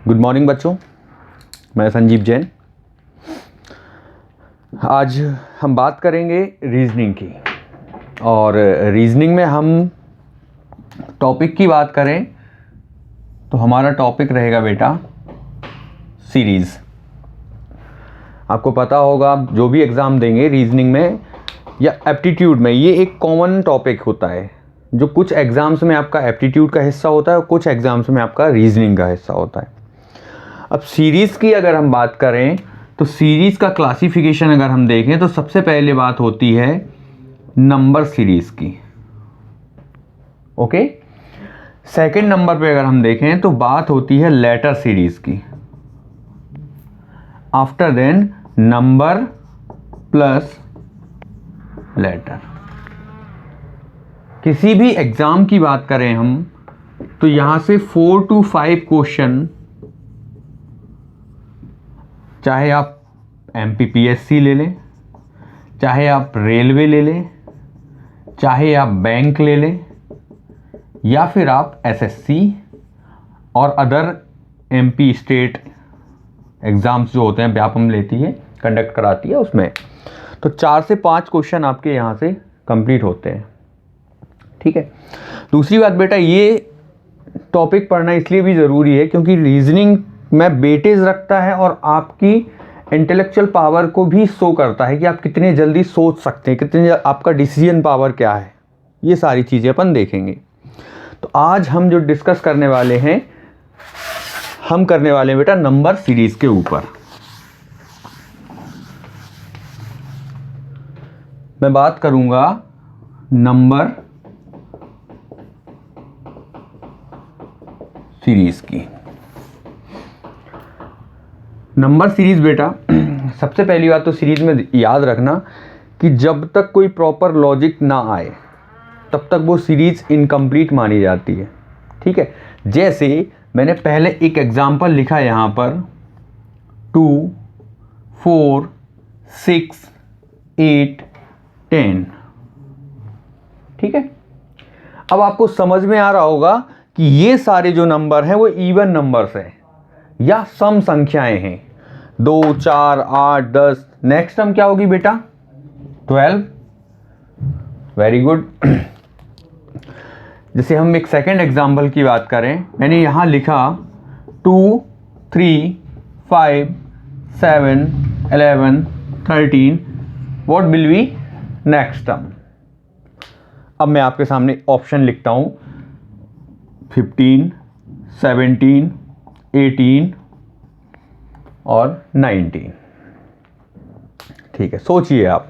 Good morning बच्चों, मैं संजीव जैन। आज हम बात करेंगे रीजनिंग की। और रीजनिंग में हम टॉपिक की बात करें तो हमारा टॉपिक रहेगा बेटा सीरीज़। आपको पता होगा, आप जो भी एग्ज़ाम देंगे रीजनिंग में या एप्टीट्यूड में, ये एक कॉमन टॉपिक होता है जो कुछ एग्ज़ाम्स में आपका एप्टीट्यूड का हिस्सा होता है और कुछ एग्ज़ाम्स में आपका रीजनिंग का हिस्सा होता है। अब सीरीज़ की अगर हम बात करें तो सीरीज़ का क्लासिफिकेशन अगर हम देखें तो सबसे पहले बात होती है नंबर सीरीज़ की। ओके, सेकंड नंबर पे अगर हम देखें तो बात होती है लेटर सीरीज़ की। After then number plus letter. किसी भी एग्ज़ाम की बात करें हम तो यहाँ से 4 to 5 क्वेश्चन, चाहे आप MPPSC ले लें, चाहे आप रेलवे ले लें, चाहे आप बैंक ले लें, या फिर आप SSC और अदर MP स्टेट एग्ज़ाम्स जो होते हैं व्यापम लेती है, कंडक्ट कराती है, उसमें तो 4 से 5 क्वेश्चन आपके यहाँ से कंप्लीट होते हैं। ठीक है। दूसरी बात बेटा, ये टॉपिक पढ़ना इसलिए भी ज़रूरी है क्योंकि रीजनिंग में वेटेज रखता है और आपकी इंटेलेक्चुअल पावर को भी शो करता है कि आप कितने जल्दी सोच सकते हैं, कितने आपका डिसीजन पावर क्या है। ये सारी चीज़ें अपन देखेंगे। तो आज हम जो डिस्कस करने वाले हैं, हम करने वाले हैं बेटा नंबर सीरीज के ऊपर। मैं बात करूंगा नंबर सीरीज की। नंबर सीरीज बेटा, सबसे पहली बात तो सीरीज में याद रखना कि जब तक कोई प्रॉपर लॉजिक ना आए तब तक वो सीरीज इनकम्प्लीट मानी जाती है। ठीक है। जैसे मैंने पहले एक एग्जांपल लिखा यहाँ पर 2, 4, 6, 8, 10। ठीक है। अब आपको समझ में आ रहा होगा कि ये सारे जो नंबर हैं वो इवन नंबर्स हैं या सम संख्याएं हैं। 2, 4, 8, 10। नेक्स्ट टर्म क्या होगी बेटा? 12। Very good. जैसे हम एक सेकेंड एग्जाम्पल की बात करें, मैंने यहां लिखा 2, 3, 5, 7, 11, 13। What will be next term? अब मैं आपके सामने ऑप्शन लिखता हूं 15, 17, 18 और 19। ठीक है, सोचिए आप।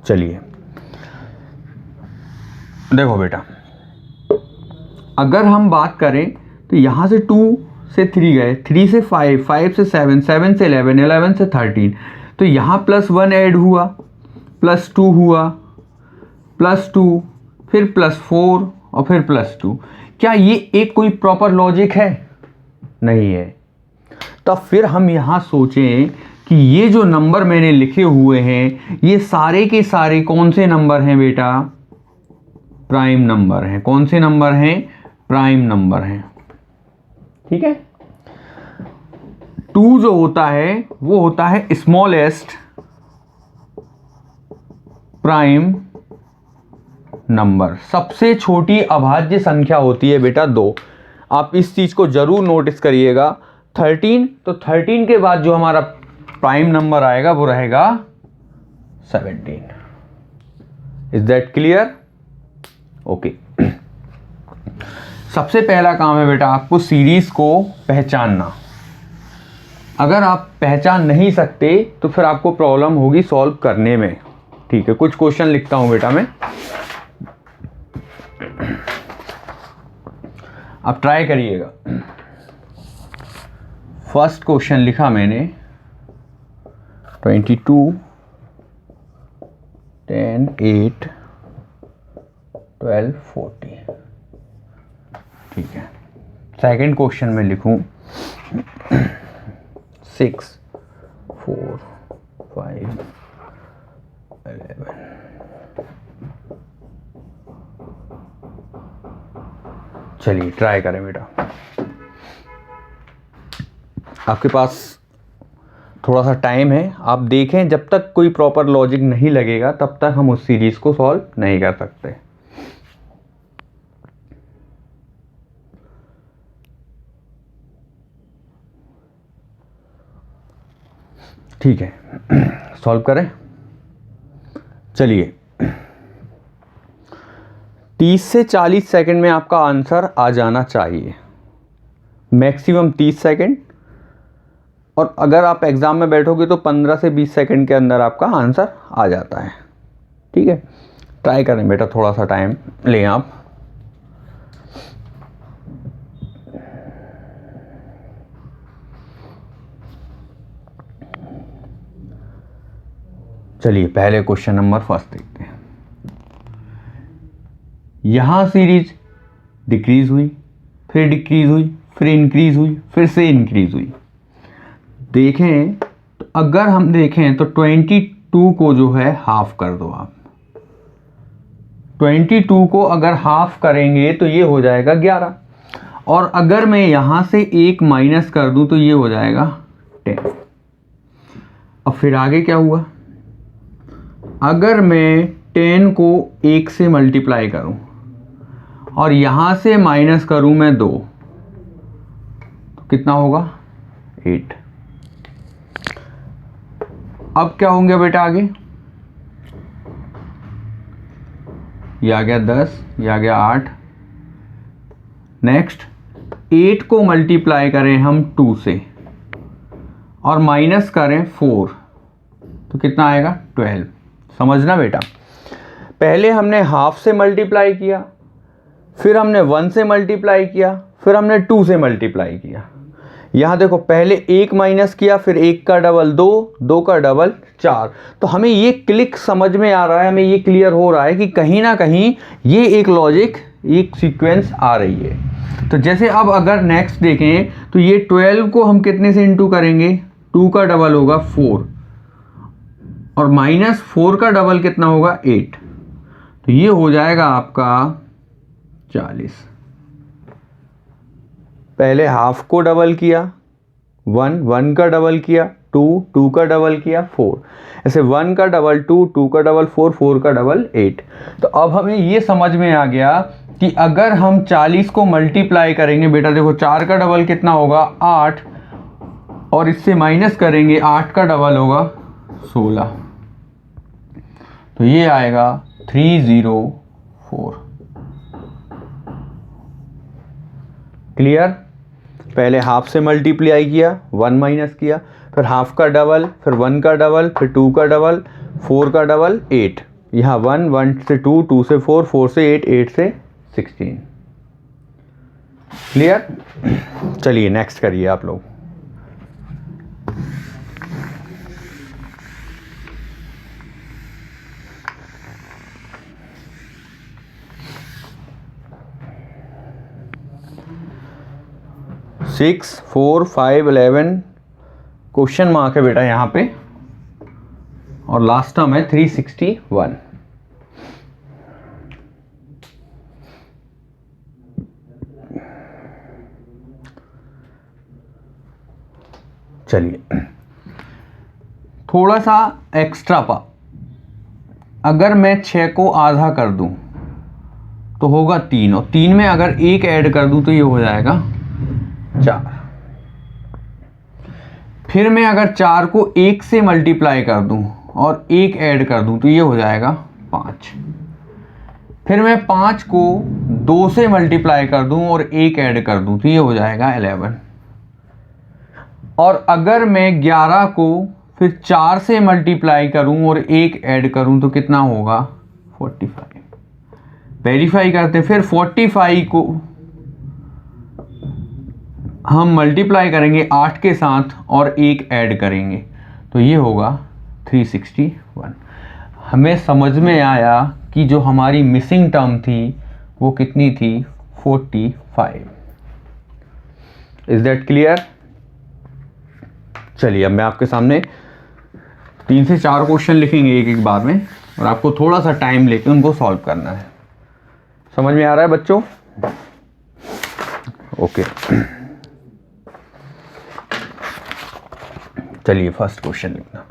चलिए देखो बेटा, अगर हम बात करें तो यहां से 2 से 3 गए, 3 से 5, 5 से 7, 7 से 11, 11 से 13। तो यहां +1 ऐड हुआ, +2 हुआ, +2, फिर +4 और फिर +2। क्या ये एक कोई प्रॉपर लॉजिक है? नहीं है। तब फिर हम यहां सोचें कि ये जो नंबर मैंने लिखे हुए हैं ये सारे के सारे कौन से नंबर हैं बेटा? प्राइम नंबर हैं। कौन से नंबर हैं? प्राइम नंबर हैं। ठीक है। 2 जो होता है वो होता है स्मॉलेस्ट प्राइम नंबर। सबसे छोटी अभाज्य संख्या होती है बेटा 2। आप इस चीज को जरूर नोटिस करिएगा। 13, तो 13 के बाद जो हमारा प्राइम नंबर आएगा वो रहेगा 17। Is that clear? ओके। सबसे पहला काम है बेटा आपको सीरीज को पहचानना। अगर आप पहचान नहीं सकते तो फिर आपको प्रॉब्लम होगी सॉल्व करने में। ठीक है, कुछ क्वेश्चन लिखता हूं बेटा मैं, आप ट्राई करिएगा। फर्स्ट क्वेश्चन लिखा मैंने 22, 10, 8, 12, 40। ठीक है। सेकंड क्वेश्चन में लिखूं 6, 4, 5, 11, चलिए ट्राई करें बेटा। आपके पास थोड़ा सा टाइम है, आप देखें, जब तक कोई प्रॉपर लॉजिक नहीं लगेगा तब तक हम उस सीरीज को सॉल्व नहीं कर सकते। ठीक है, सॉल्व करें। चलिए 30 से 40 सेकंड में आपका आंसर आ जाना चाहिए, मैक्सिमम 30 सेकंड, और अगर आप एग्ज़ाम में बैठोगे तो 15 से 20 सेकंड के अंदर आपका आंसर आ जाता है। ठीक है, ट्राई करें बेटा, थोड़ा सा टाइम लें आप। चलिए पहले क्वेश्चन नंबर फर्स्ट देखते हैं। यहां सीरीज डिक्रीज हुई, फिर डिक्रीज हुई, फिर इंक्रीज हुई, फिर से इंक्रीज हुई। देखें तो अगर हम देखें तो 22 को जो है हाफ कर दो आप। 22 को अगर हाफ करेंगे तो ये हो जाएगा 11, और अगर मैं यहां से 1 माइनस कर दूं तो ये हो जाएगा 10। अब फिर आगे क्या हुआ, अगर मैं 10 को 1 से मल्टीप्लाई करूं और यहां से माइनस करूं मैं 2, तो कितना होगा 8। अब क्या होंगे बेटा आगे, ये आ गया 10, ये आ गया 8। नेक्स्ट 8 को मल्टीप्लाई करें हम 2 से और माइनस करें 4, तो कितना आएगा 12। समझना बेटा, पहले हमने हाफ से मल्टीप्लाई किया, फिर हमने 1 से मल्टीप्लाई किया, फिर हमने 2 से मल्टीप्लाई किया। यहाँ देखो पहले 1 माइनस किया, फिर 1 का डबल 2, 2 का डबल 4। तो हमें ये क्लिक समझ में आ रहा है, हमें ये क्लियर हो रहा है कि कहीं ना कहीं ये एक लॉजिक, एक सीक्वेंस आ रही है। तो जैसे अब अगर नेक्स्ट देखें तो ये 12 को हम कितने से इंटू करेंगे, 2 का डबल होगा 4, और माइनस 4 का डबल कितना होगा 8, तो ये हो जाएगा आपका 40। पहले हाफ को डबल किया, 1, 1 का डबल किया, 2, 2 का डबल किया, 4, ऐसे 1 का डबल 2, 2 का डबल 4, 4 का डबल 8। तो अब हमें ये समझ में आ गया कि अगर हम 40 को मल्टीप्लाई करेंगे, बेटा देखो 4 का डबल कितना होगा 8, और इससे माइनस करेंगे 8 का डबल होगा 16, तो ये आएगा 304। क्लियर, पहले हाफ से मल्टीप्लाई किया, 1 माइनस किया, फिर हाफ का डबल, फिर 1 का डबल, फिर 2 का डबल, 4 का डबल 8, यहाँ 1, 1 से 2, 2 से 4, 4 से 8, 8 से 16। क्लियर, चलिए नेक्स्ट करिए आप लोग। सिक्स 4 5 11 क्वेश्चन मार्क है बेटा यहाँ पे, और लास्ट टर्म है 361। चलिए थोड़ा सा एक्स्ट्रा अगर मैं 6 को आधा कर दूं तो होगा 3, और 3 में अगर 1 ऐड कर दूं तो ये हो जाएगा 4। फिर मैं अगर 4 को 1 से मल्टीप्लाई कर दूं और 1 ऐड कर दूं तो ये हो जाएगा 5। फिर मैं 5 को 2 से मल्टीप्लाई कर दूं और 1 ऐड कर दूं तो ये हो जाएगा 11। और अगर मैं 11 को फिर 4 से मल्टीप्लाई करूं और 1 ऐड करूं तो कितना होगा 45। वेरीफाई करते हैं, फिर 45 को हम मल्टीप्लाई करेंगे 8 के साथ और 1 ऐड करेंगे तो ये होगा 361। हमें समझ में आया कि जो हमारी मिसिंग टर्म थी वो कितनी थी 45। Is that clear. चलिए अब मैं आपके सामने 3 से 4 क्वेश्चन लिखेंगे एक एक बार में, और आपको थोड़ा सा टाइम लेके उनको सॉल्व करना है। समझ में आ रहा है बच्चों। ओके, चलिए फर्स्ट क्वेश्चन लिखना।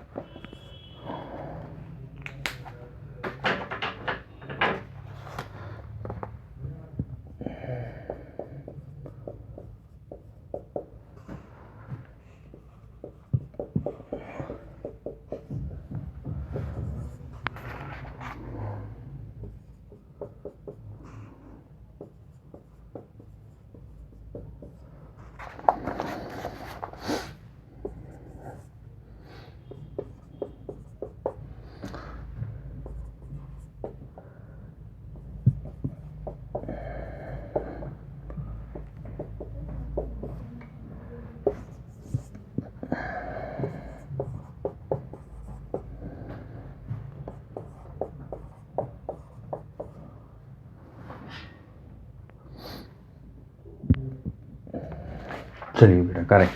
चलिए बेटा करें।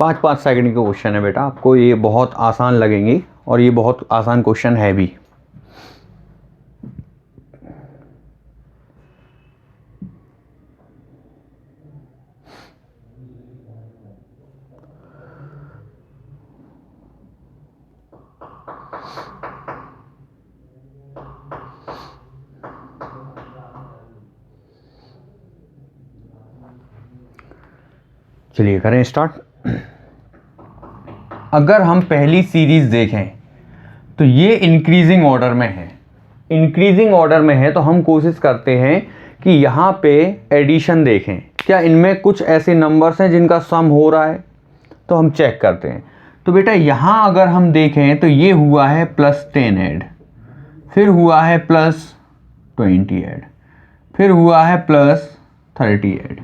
पाँच सेकंड के क्वेश्चन है बेटा, आपको ये बहुत आसान लगेंगे और ये बहुत आसान क्वेश्चन है भी। चलिए करें स्टार्ट। अगर हम पहली सीरीज देखें तो ये इंक्रीजिंग ऑर्डर में है, इंक्रीजिंग ऑर्डर में है, तो हम कोशिश करते हैं कि यहाँ पे एडिशन देखें, क्या इनमें कुछ ऐसे नंबर्स हैं जिनका सम हो रहा है, तो हम चेक करते हैं। तो बेटा यहाँ अगर हम देखें तो ये हुआ है +10 ऐड, फिर हुआ है +20 ऐड, फिर हुआ है +30 ऐड,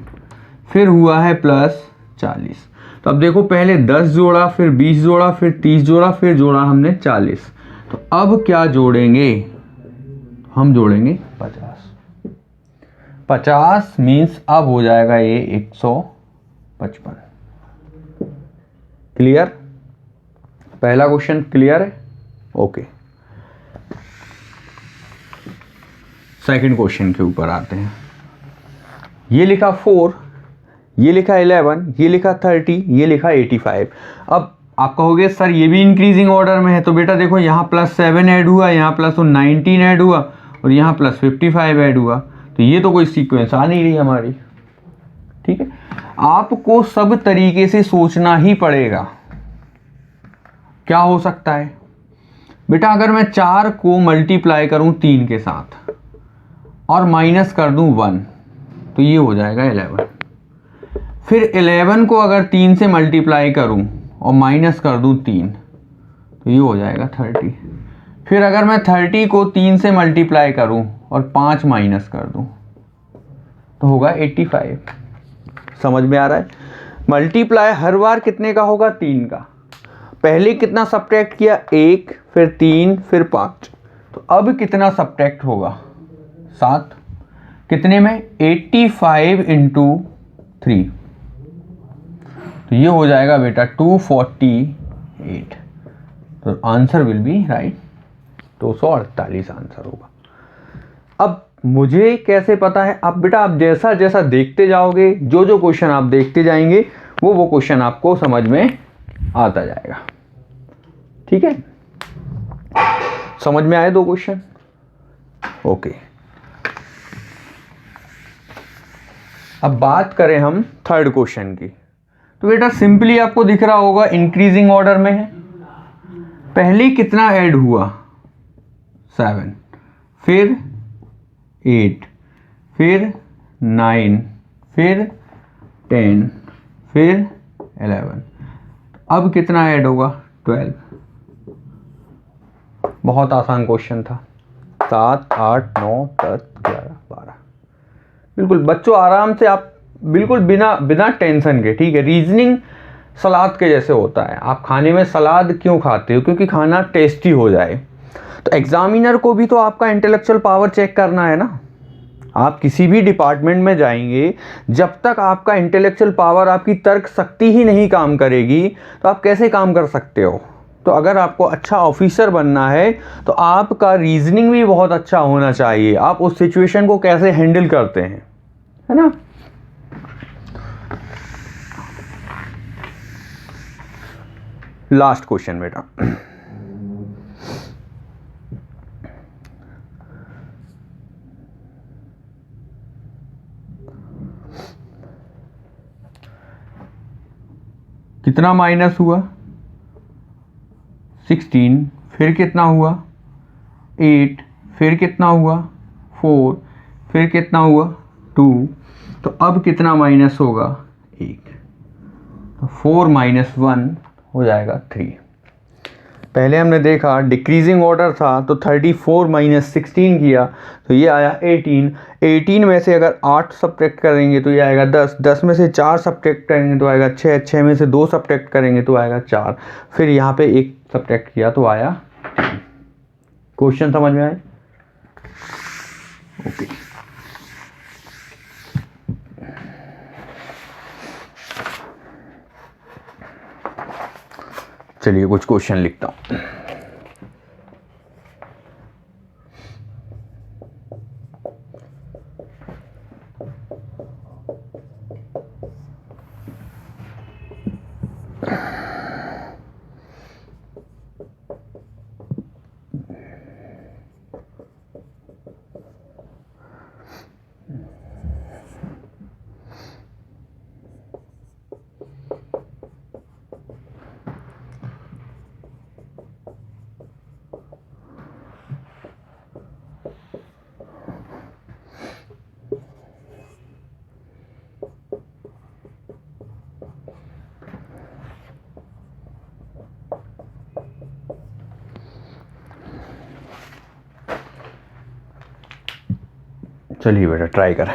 फिर हुआ है +40। तो अब देखो पहले 10 जोड़ा, फिर 20 जोड़ा, फिर 30 जोड़ा, फिर जोड़ा हमने 40। तो अब क्या जोड़ेंगे, हम जोड़ेंगे 50। 50 मीन्स अब हो जाएगा ये 155। क्लियर? पहला क्वेश्चन क्लियर है? ओके, सेकंड क्वेश्चन के ऊपर आते हैं। ये लिखा 4, ये लिखा 11, ये लिखा 30, ये लिखा 85। अब आप कहोगे सर ये भी इंक्रीजिंग ऑर्डर में है, तो बेटा देखो यहाँ +7 ऐड हुआ, यहाँ +19 ऐड हुआ और यहाँ +55 ऐड हुआ, तो ये तो कोई सीक्वेंस आ नहीं रही हमारी। ठीक है, आपको सब तरीके से सोचना ही पड़ेगा। क्या हो सकता है बेटा, अगर मैं 4 को मल्टीप्लाई करूं 3 के साथ और माइनस कर दूं 1, तो ये हो जाएगा 11। फिर 11 को अगर 3 से मल्टीप्लाई करूं और माइनस कर दूं 3, तो ये हो जाएगा 30। फिर अगर मैं 30 को 3 से मल्टीप्लाई करूं और 5 माइनस कर दूं, तो होगा 85। समझ में आ रहा है? मल्टीप्लाई हर बार कितने का होगा, 3 का। पहले कितना सब्ट्रैक्ट किया, 1, फिर 3, फिर 5, तो अब कितना सब्ट्रैक्ट होगा, 7। कितने में, 85 इंटू 3, तो ये हो जाएगा बेटा 248। तो answer will be right, 248 answer होगा। अब मुझे कैसे पता है, आप बेटा आप जैसा जैसा देखते जाओगे, जो जो क्वेश्चन आप देखते जाएंगे वो क्वेश्चन आपको समझ में आता जाएगा। ठीक है, समझ में आए 2 क्वेश्चन? ओके, अब बात करें हम थर्ड क्वेश्चन की। तो बेटा सिंपली आपको दिख रहा होगा इंक्रीजिंग ऑर्डर में है। पहले कितना ऐड हुआ, 7, फिर 8, फिर 9, फिर 10, फिर 11, अब कितना ऐड होगा, 12। बहुत आसान क्वेश्चन था। 7, 8, 9, 10, 11, 12। बिल्कुल बच्चों आराम से आप बिल्कुल बिना टेंशन के, ठीक है। रीजनिंग सलाद के जैसे होता है। आप खाने में सलाद क्यों खाते हो, क्योंकि खाना टेस्टी हो जाए। तो एग्जामिनर को भी तो आपका इंटेलेक्चुअल पावर चेक करना है ना। आप किसी भी डिपार्टमेंट में जाएंगे, जब तक आपका इंटेलेक्चुअल पावर, आपकी तर्क शक्ति ही नहीं काम करेगी तो आप कैसे काम कर सकते हो। तो अगर आपको अच्छा ऑफिसर बनना है तो आपका रीजनिंग भी बहुत अच्छा होना चाहिए, आप उस सिचुएशन को कैसे हैंडल करते हैं, है ना। लास्ट क्वेश्चन बेटा, कितना माइनस हुआ 16, फिर कितना हुआ 8, फिर कितना हुआ 4, फिर कितना हुआ 2, तो अब कितना माइनस होगा 1, तो 4 - 1 हो जाएगा 3। पहले हमने देखा डिक्रीजिंग ऑर्डर था तो 34 - 16 किया तो ये आया 18। 18 में से अगर 8 सब्ट्रैक्ट करेंगे तो ये आएगा 10, 10 में से 4 सब्ट्रैक्ट करेंगे तो आएगा 6, 6 में से 2 सब्ट्रैक्ट करेंगे तो आएगा 4, फिर यहाँ पे 1 सब्ट्रैक्ट किया तो आया। क्वेश्चन समझ में आए? ओके, चलिए कुछ क्वेश्चन लिखता हूँ। चलिए बेटा ट्राई करें।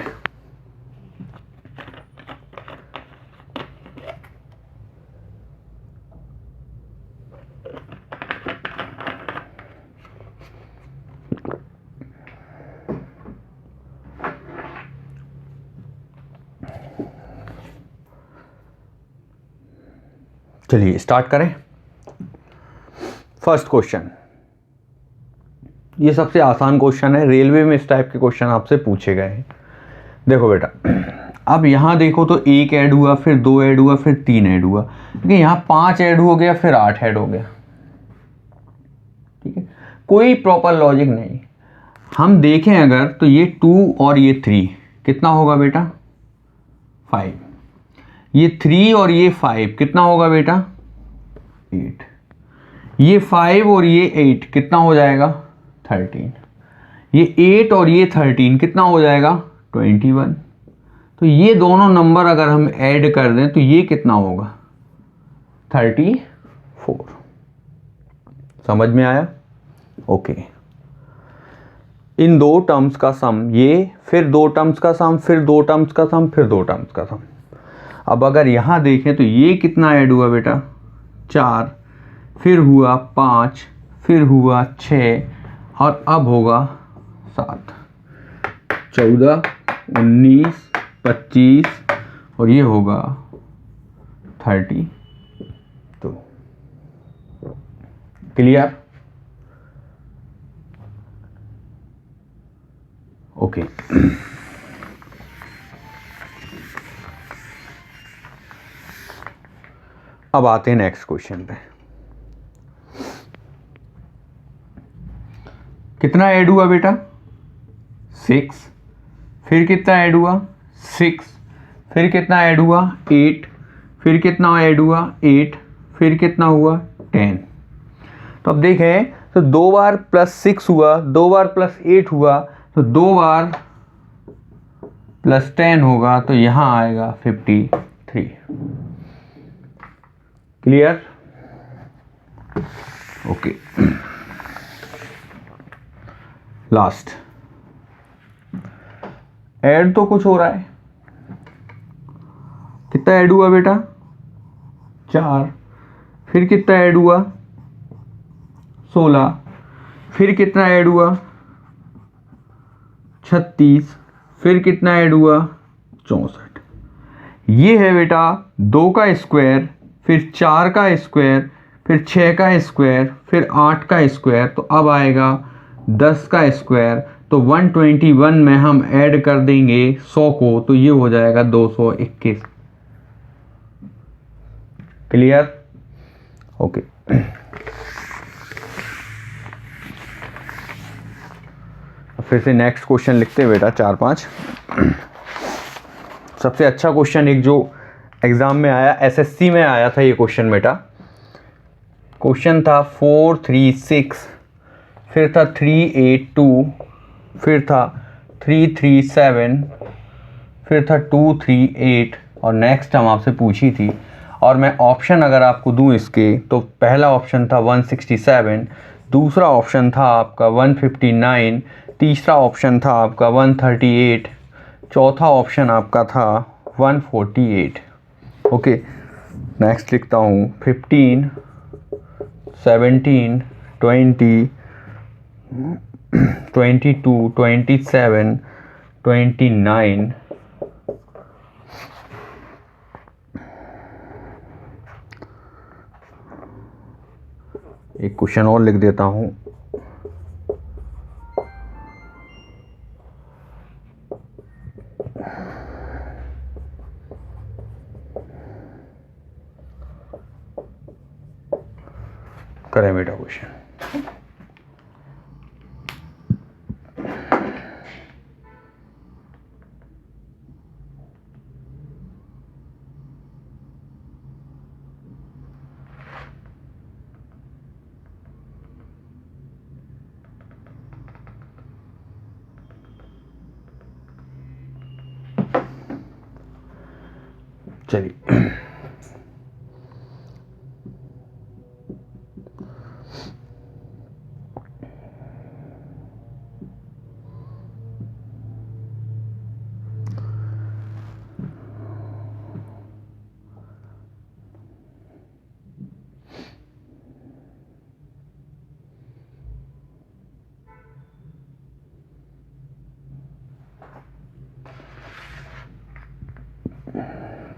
चलिए स्टार्ट करें। फर्स्ट क्वेश्चन, ये सबसे आसान क्वेश्चन है, रेलवे में इस टाइप के क्वेश्चन आपसे पूछे गए हैं। देखो बेटा, अब यहाँ देखो तो 1 ऐड हुआ, फिर 2 ऐड हुआ, फिर 3 ऐड हुआ, लेकिन यहाँ 5 ऐड हो गया, फिर 8 ऐड हो गया। ठीक है, कोई प्रॉपर लॉजिक नहीं। हम देखें अगर तो ये 2 और ये 3 कितना होगा बेटा 5, ये 3 और ये 5 कितना होगा बेटा 8, ये 5 और ये 8 कितना हो जाएगा 13, ये 8 और ये 13 कितना हो जाएगा 21। तो ये दोनों नंबर अगर हम ऐड कर दें तो ये कितना होगा 34। समझ में आया? ओके, इन 2 टर्म्स का सम ये, फिर 2 टर्म्स का सम, फिर 2 टर्म्स का सम, फिर 2 टर्म्स का सम। अब अगर यहाँ देखें तो ये कितना ऐड हुआ बेटा 4, फिर हुआ 5, फिर हुआ 6 और अब होगा 7, 14, 19, 25 और ये होगा 32। क्लियर? ओके, अब आते हैं नेक्स्ट क्वेश्चन पे। कितना ऐड हुआ बेटा 6, फिर कितना ऐड हुआ 6, फिर कितना ऐड हुआ 8, फिर कितना ऐड हुआ 8, फिर कितना हुआ 10। तो अब देखें तो 2 बार +6 हुआ, 2 बार +8 हुआ, तो 2 बार +10 होगा, तो यहाँ आएगा 53। क्लियर? ओके, लास्ट ऐड तो कुछ हो रहा है। कितना ऐड हुआ बेटा 4, फिर कितना ऐड हुआ 16, फिर कितना ऐड हुआ 36, फिर कितना ऐड हुआ 64। ये है बेटा 2 का स्क्वायर, फिर 4 का स्क्वायर, फिर 6 का स्क्वायर, फिर 8 का स्क्वायर, तो अब आएगा 10 का स्क्वायर। तो 121 में हम ऐड कर देंगे 100 को, तो ये हो जाएगा 221। क्लियर? ओके। फिर से नेक्स्ट क्वेश्चन लिखते हैं बेटा 4-5। सबसे अच्छा क्वेश्चन एक जो एग्जाम में आया, एसएससी में आया था ये क्वेश्चन बेटा। क्वेश्चन था 436, फिर था 382, फिर था 337, फिर था 238, और नेक्स्ट हम आपसे पूछी थी। और मैं ऑप्शन अगर आपको दूं इसके, तो पहला ऑप्शन था 167, दूसरा ऑप्शन था आपका 159, तीसरा ऑप्शन था आपका 138, चौथा ऑप्शन आपका था 148। ओके, नेक्स्ट लिखता हूँ 15, 17, 20, 22, 27, 29, एक क्वेश्चन और लिख देता हूँ। करें बेटा क्वेश्चन। चलिए,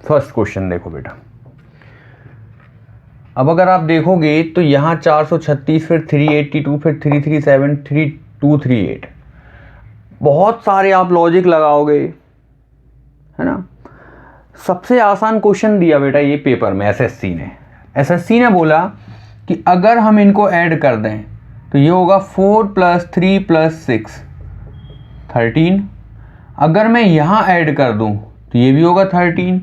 फर्स्ट क्वेश्चन देखो बेटा। अब अगर आप देखोगे तो यहाँ 436, फिर 382, फिर 337, 3238, बहुत सारे आप लॉजिक लगाओगे, है ना। सबसे आसान क्वेश्चन दिया बेटा ये पेपर में एसएससी ने बोला कि अगर हम इनको ऐड कर दें तो ये होगा 4 + 3 + 6 13। अगर मैं यहाँ ऐड कर दूँ तो ये भी होगा 13।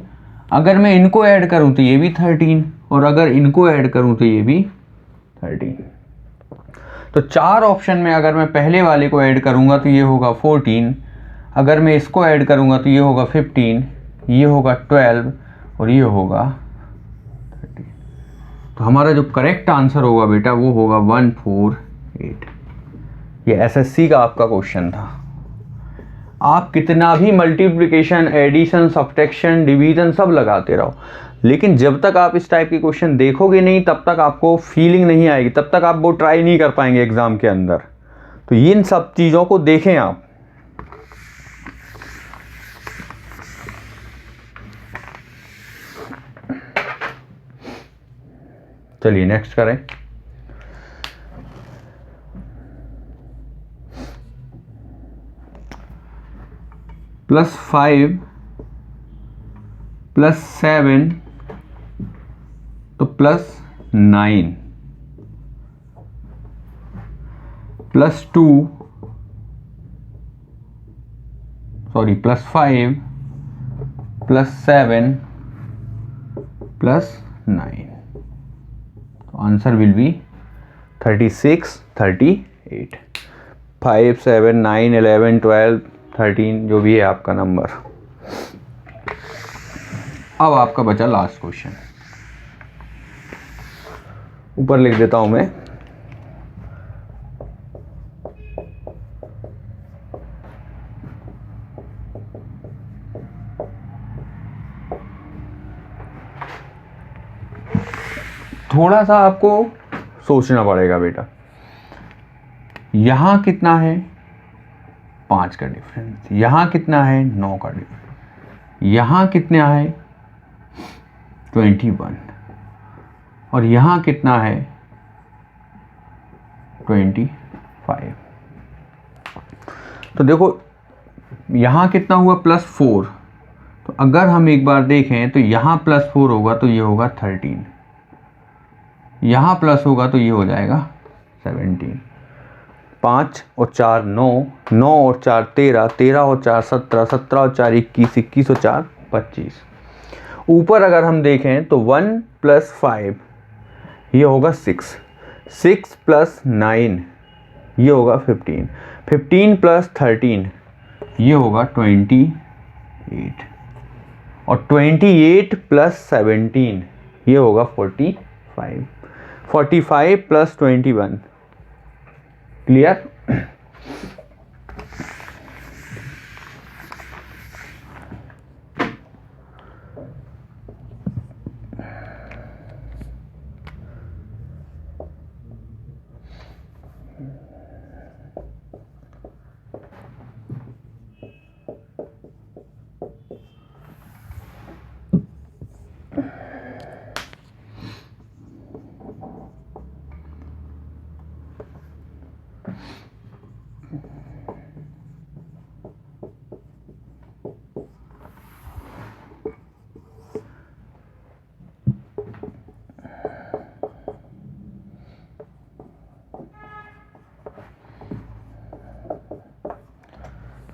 अगर मैं इनको ऐड करूँ तो ये भी 13, और अगर इनको ऐड करूँ तो ये भी 13। तो 4 ऑप्शन में अगर मैं पहले वाले को ऐड करूँगा तो ये होगा 14, अगर मैं इसको ऐड करूँगा तो ये होगा 15, ये होगा 12, और ये होगा 13। तो हमारा जो करेक्ट आंसर होगा बेटा वो होगा 148। ये एसएससी का आपका क्वेश्चन था। आप कितना भी मल्टीप्लिकेशन, एडिशन, सब्ट्रैक्शन, डिवीजन सब लगाते रहो, लेकिन जब तक आप इस टाइप के क्वेश्चन देखोगे नहीं तब तक आपको फीलिंग नहीं आएगी, तब तक आप वो ट्राई नहीं कर पाएंगे एग्जाम के अंदर। तो इन सब चीज़ों को देखें आप। चलिए नेक्स्ट करें। +5 + 7 तो +9, +2 सॉरी +5 + 7 + 9, तो आंसर विल बी 36, 38। 5, 7, 9, 11, 12, 13 जो भी है आपका नंबर। अब आपका बचा लास्ट क्वेश्चन, ऊपर लिख देता हूं मैं। थोड़ा सा आपको सोचना पड़ेगा बेटा, यहां कितना है 5 का डिफरेंस, यहाँ कितना है 9 का डिफरेंस, यहाँ कितना है 21 और यहाँ कितना है 25। तो देखो यहाँ कितना हुआ +4, तो अगर हम एक बार देखें तो यहाँ +4 होगा तो ये होगा 13, यहाँ प्लस होगा तो ये हो जाएगा 17। 5 और 4 9, 9 और 4 13, 13 और 4 17, 17 और 4 21, 21 और 4 25। ऊपर अगर हम देखें तो 1 + 5 ये होगा 6, 6 + 9 ये होगा 15, 15 + 13 ये होगा 28 और 28 + 17 ये होगा 45, 45 + 21। क्लियर?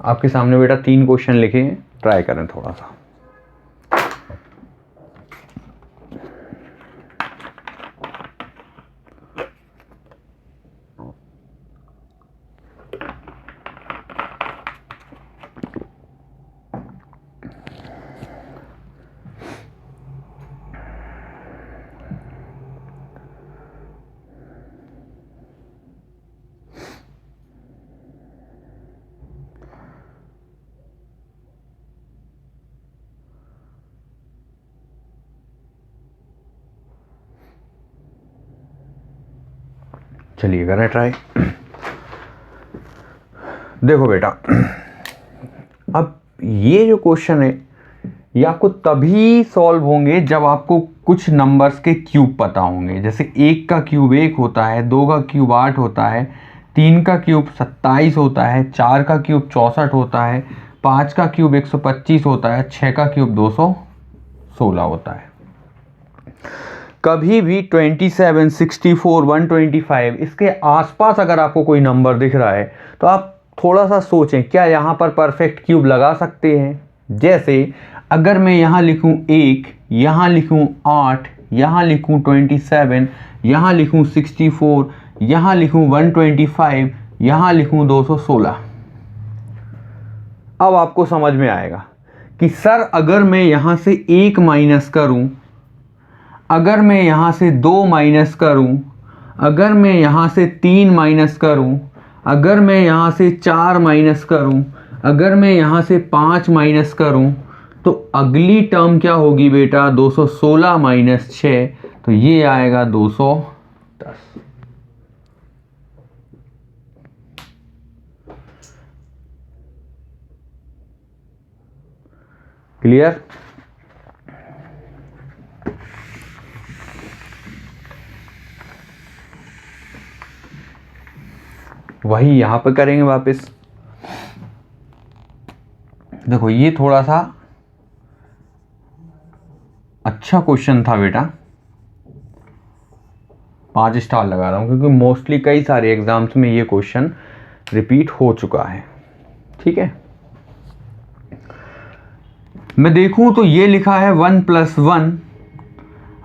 आपके सामने बेटा 3 क्वेश्चन लिखे हैं, ट्राई करें थोड़ा सा। चलिए करें ट्राई। देखो बेटा, अब ये जो क्वेश्चन है ये आपको तभी सॉल्व होंगे जब आपको कुछ नंबर्स के क्यूब पता होंगे। जैसे 1 का क्यूब 1 होता है, 2 का क्यूब 8 होता है, 3 का क्यूब 27 होता है, 4 का क्यूब 64 होता है, 5 का क्यूब 125 होता है, 6 का क्यूब 216 होता है। कभी भी 27, 64, 125 इसके आसपास अगर आपको कोई नंबर दिख रहा है तो आप थोड़ा सा सोचें क्या यहाँ पर परफेक्ट क्यूब लगा सकते हैं। जैसे अगर मैं यहाँ लिखूँ 1, यहाँ लिखूँ 8, यहाँ लिखूँ 27, यहाँ लिखूँ 64, यहाँ लिखूँ 125, यहाँ लिखूँ 216, अब आपको समझ में आएगा कि सर अगर मैं यहाँ से 1 माइनस करूँ, अगर मैं यहाँ से 2 माइनस करूँ, अगर मैं यहाँ से 3 माइनस करूँ, अगर मैं यहाँ से 4 माइनस करूँ, अगर मैं यहाँ से 5 माइनस करूँ, तो अगली टर्म क्या होगी बेटा 216 माइनस 6, तो ये आएगा 210। क्लियर? वही यहां पर करेंगे वापस। देखो ये थोड़ा सा अच्छा क्वेश्चन था बेटा, 5 स्टार लगा रहा हूं क्योंकि मोस्टली कई सारे एग्जाम्स में ये क्वेश्चन रिपीट हो चुका है। ठीक है, मैं देखूं तो ये लिखा है 1 + 1,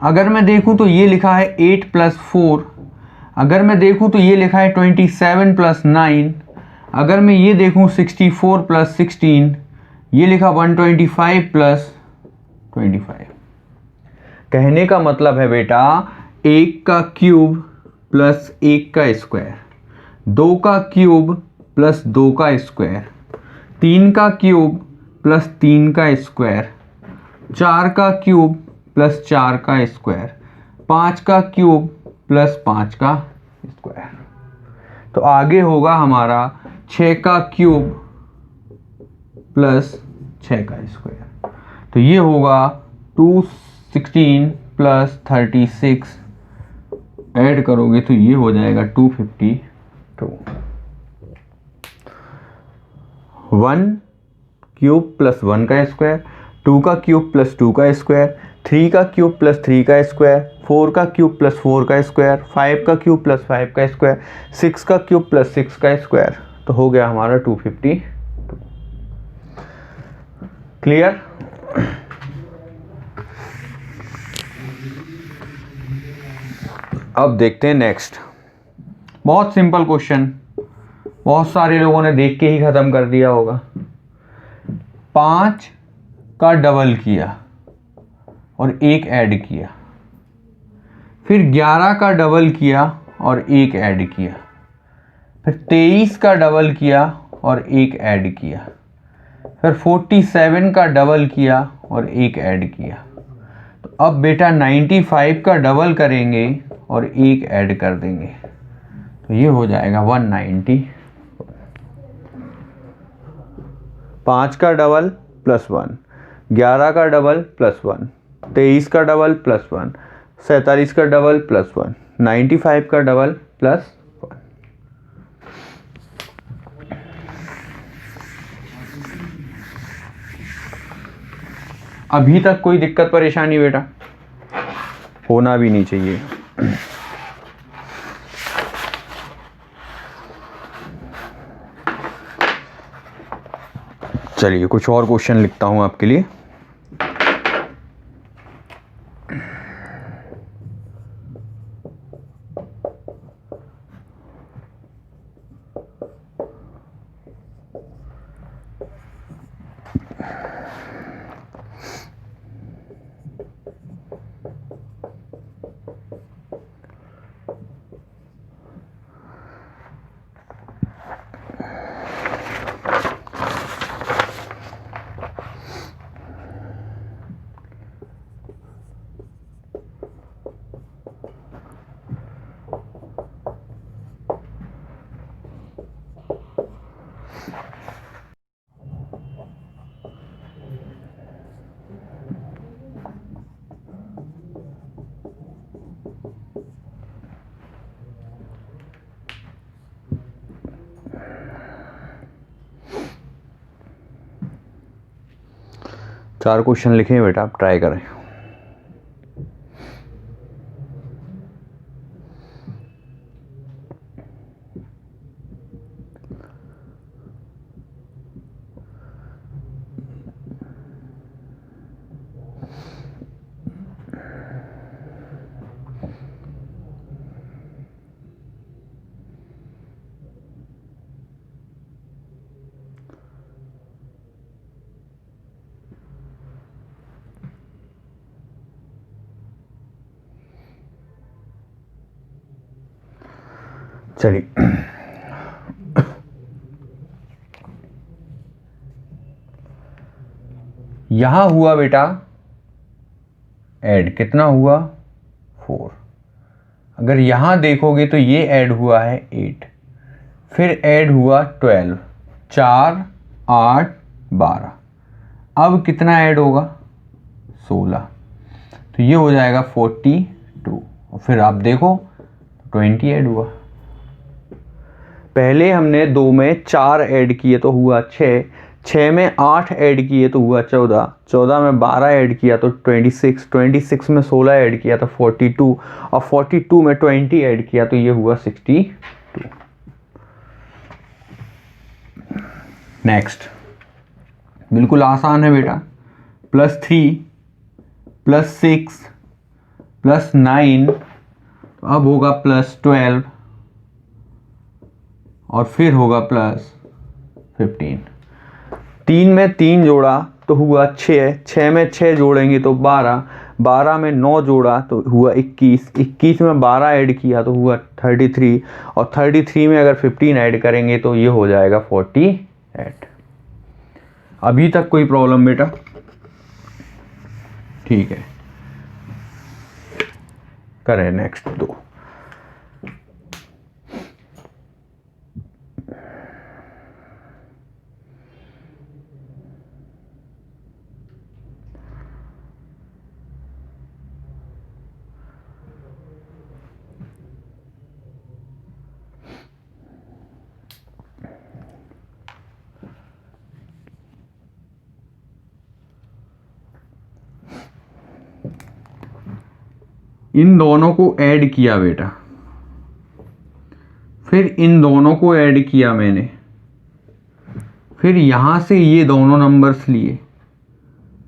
अगर मैं देखूं तो ये लिखा है 8 + 4, अगर मैं देखूं तो ये लिखा है 27 + 9, अगर मैं ये देखूं 64 + 16, ये लिखा 125 + 25। कहने का मतलब है बेटा 1 का क्यूब प्लस 1 का स्क्वायर, 2 का क्यूब प्लस 2 का स्क्वायर, 3 का क्यूब प्लस 3 का स्क्वायर, 4 का क्यूब प्लस 4 का स्क्वायर, 5 का क्यूब प्लस 5 का स्क्वायर। तो आगे होगा हमारा 6 का क्यूब प्लस 6 का स्क्वायर। तो ये होगा 216 प्लस 36, ऐड करोगे तो ये हो जाएगा 252। 1 क्यूब प्लस 1 का स्क्वायर, 2 का क्यूब प्लस 2 का स्क्वायर, 3 का क्यूब प्लस 3 का स्क्वायर, 4 का क्यूब प्लस 4 का स्क्वायर, 5 का क्यूब प्लस 5 का स्क्वायर, 6 का क्यूब प्लस 6 का स्क्वायर। तो हो गया हमारा 252। क्लियर? अब देखते हैं नेक्स्ट। बहुत सिंपल क्वेश्चन, बहुत सारे लोगों ने देख के ही खत्म कर दिया होगा। 5 का डबल किया और 1 ऐड किया, फिर 11 का डबल किया और 1 ऐड किया, फिर 23 का डबल किया और 1 ऐड किया, फिर 47 का डबल किया और 1 ऐड किया। तो अब बेटा 95 का डबल करेंगे और 1 ऐड कर देंगे, तो ये हो जाएगा 190। 5 का डबल प्लस 1, 11 का डबल प्लस 1, 23 का डबल प्लस 1, 47 का डबल प्लस 1, 95 का डबल प्लस 1। अभी तक कोई दिक्कत परेशानी बेटा? होना भी नहीं चाहिए। चलिए कुछ और क्वेश्चन लिखता हूं आपके लिए। चार क्वेश्चन लिखे हैं बेटा, आप ट्राई करें। चलिए यहां हुआ बेटा ऐड, कितना हुआ 4। अगर यहां देखोगे तो ये ऐड हुआ है 8, फिर ऐड हुआ 12, 4 8 12। अब कितना ऐड होगा 16, तो ये हो जाएगा 42। और फिर आप देखो 20 ऐड हुआ। पहले हमने 2 में 4 ऐड किए तो हुआ 6, 6 में 8 ऐड किए तो हुआ 14, 14 में 12 ऐड किया तो 26, 26 में 16 ऐड किया तो 42, और 42 में 20 ऐड किया तो ये हुआ 62। नेक्स्ट बिल्कुल आसान है बेटा। +3 +6 +9, अब होगा +12 और फिर होगा +15। 3 में 3 जोड़ा तो हुआ 6, 6 में 6 जोड़ेंगे तो 12, 12 में 9 जोड़ा तो हुआ 21, 21 में 12 ऐड किया तो हुआ 33, और 33 में अगर 15 ऐड करेंगे तो ये हो जाएगा 48। अभी तक कोई प्रॉब्लम बेटा? ठीक है, करें नेक्स्ट 2। इन दोनों को ऐड किया बेटा, फिर इन दोनों को ऐड किया मैंने, फिर यहाँ से ये दोनों नंबर्स लिए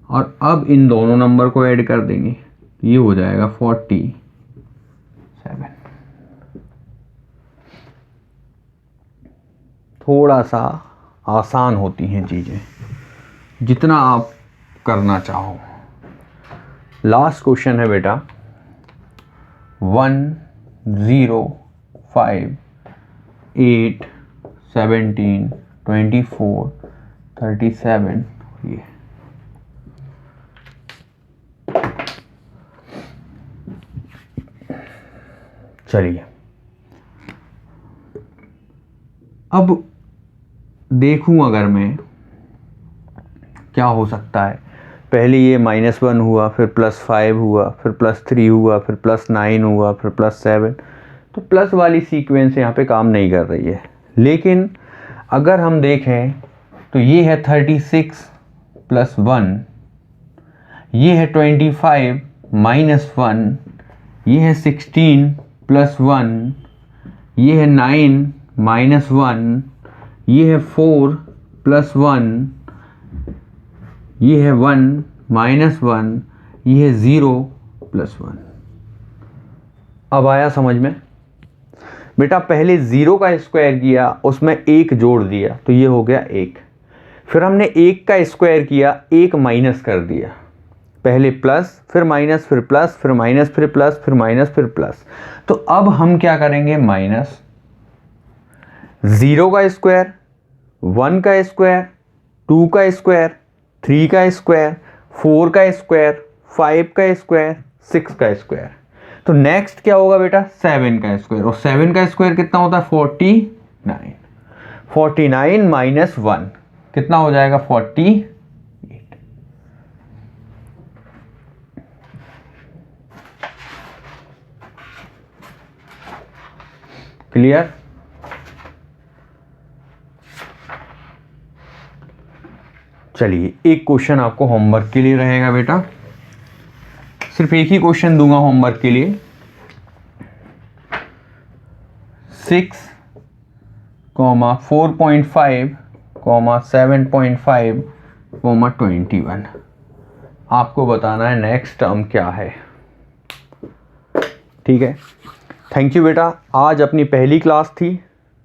और अब इन दोनों नंबर को ऐड कर देंगे, ये हो जाएगा 47। थोड़ा सा आसान होती हैं चीज़ें, जितना आप करना चाहो। लास्ट क्वेश्चन है बेटा 1 0 5 8 17 24 37। ये चलिए अब देखूं अगर मैं क्या हो सकता है। पहले ये -1 हुआ, फिर +5 हुआ, फिर +3 हुआ, फिर +9 हुआ, फिर +7। तो प्लस वाली सीक्वेंस यहाँ पे काम नहीं कर रही है। लेकिन अगर हम देखें तो ये है 36 + 1, ये है 25 - 1, ये है 16 + 1, ये है 9 - 1, ये है 4 + 1, ये है 1 - 1, ये है 0 + 1। अब आया समझ में बेटा? पहले 0 का स्क्वायर किया, उसमें 1 जोड़ दिया तो ये हो गया 1। फिर हमने 1 का स्क्वायर किया, 1 माइनस कर दिया। पहले प्लस, फिर माइनस, फिर प्लस, फिर माइनस, फिर प्लस, फिर माइनस, फिर प्लस। तो अब हम क्या करेंगे? माइनस 0 का स्क्वायर, 1 का स्क्वायर, 2 का स्क्वायर, 3 का स्क्वायर, 4 का स्क्वायर, 5 का स्क्वायर, 6 का स्क्वायर। तो नेक्स्ट क्या होगा बेटा? 7 का स्क्वायर। और 7 का स्क्वायर कितना होता है? 49। 49 - 1 कितना हो जाएगा? 48। क्लियर? चलिए एक क्वेश्चन आपको होमवर्क के लिए रहेगा बेटा, सिर्फ एक ही क्वेश्चन दूंगा होमवर्क के लिए। 6, 4.5, 7.5, 21। आपको बताना है नेक्स्ट टर्म क्या है। ठीक है, थैंक यू बेटा। आज अपनी पहली क्लास थी,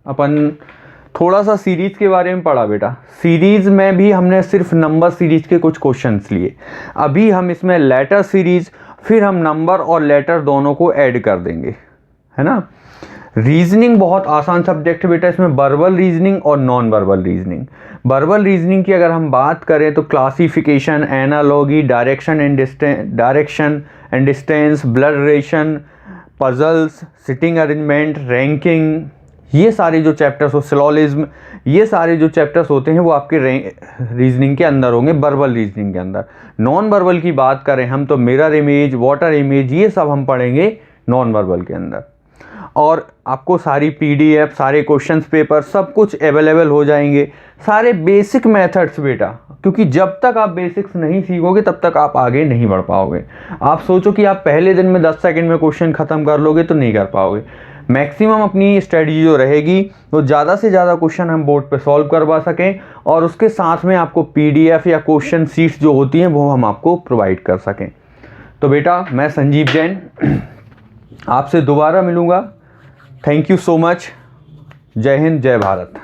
अपन थोड़ा सा सीरीज के बारे में पढ़ा बेटा। सीरीज में भी हमने सिर्फ नंबर सीरीज के कुछ क्वेश्चंस लिए। अभी हम इसमें लेटर सीरीज, फिर हम नंबर और लेटर दोनों को ऐड कर देंगे, है ना। रीजनिंग बहुत आसान सब्जेक्ट है बेटा, इसमें वर्बल रीजनिंग और non verbal reasoning. Verbal reasoning की अगर हम बात करें तो classification, analogy, direction and distance, blood relation, puzzles, sitting arrangement, ranking, ये सारे जो चैप्टर्स हो, सिलोलिज्म, ये सारे जो चैप्टर्स होते हैं वो आपके रीजनिंग के अंदर होंगे, वर्बल रीजनिंग के अंदर। नॉन वर्बल की बात करें हम तो मिरर इमेज, वाटर इमेज, ये सब हम पढ़ेंगे नॉन वर्बल के अंदर। और आपको सारी PDF, सारे क्वेश्चंस पेपर, सब कुछ अवेलेबल हो जाएंगे, सारे बेसिक मेथड्स बेटा। क्योंकि जब तक आप बेसिक्स नहीं सीखोगे तब तक आप आगे नहीं बढ़ पाओगे। आप सोचो कि आप पहले दिन में 10 सेकंड में क्वेश्चन ख़त्म कर लोगे तो नहीं कर पाओगे। मैक्सिमम अपनी स्ट्रेटजी जो रहेगी वो ज़्यादा से ज़्यादा क्वेश्चन हम बोर्ड पे सॉल्व करवा सकें, और उसके साथ में आपको PDF या क्वेश्चन सीट्स जो होती हैं वो हम आपको प्रोवाइड कर सकें। तो बेटा मैं संजीव जैन आपसे दोबारा मिलूँगा। Thank you so much. जय हिंद, जय भारत।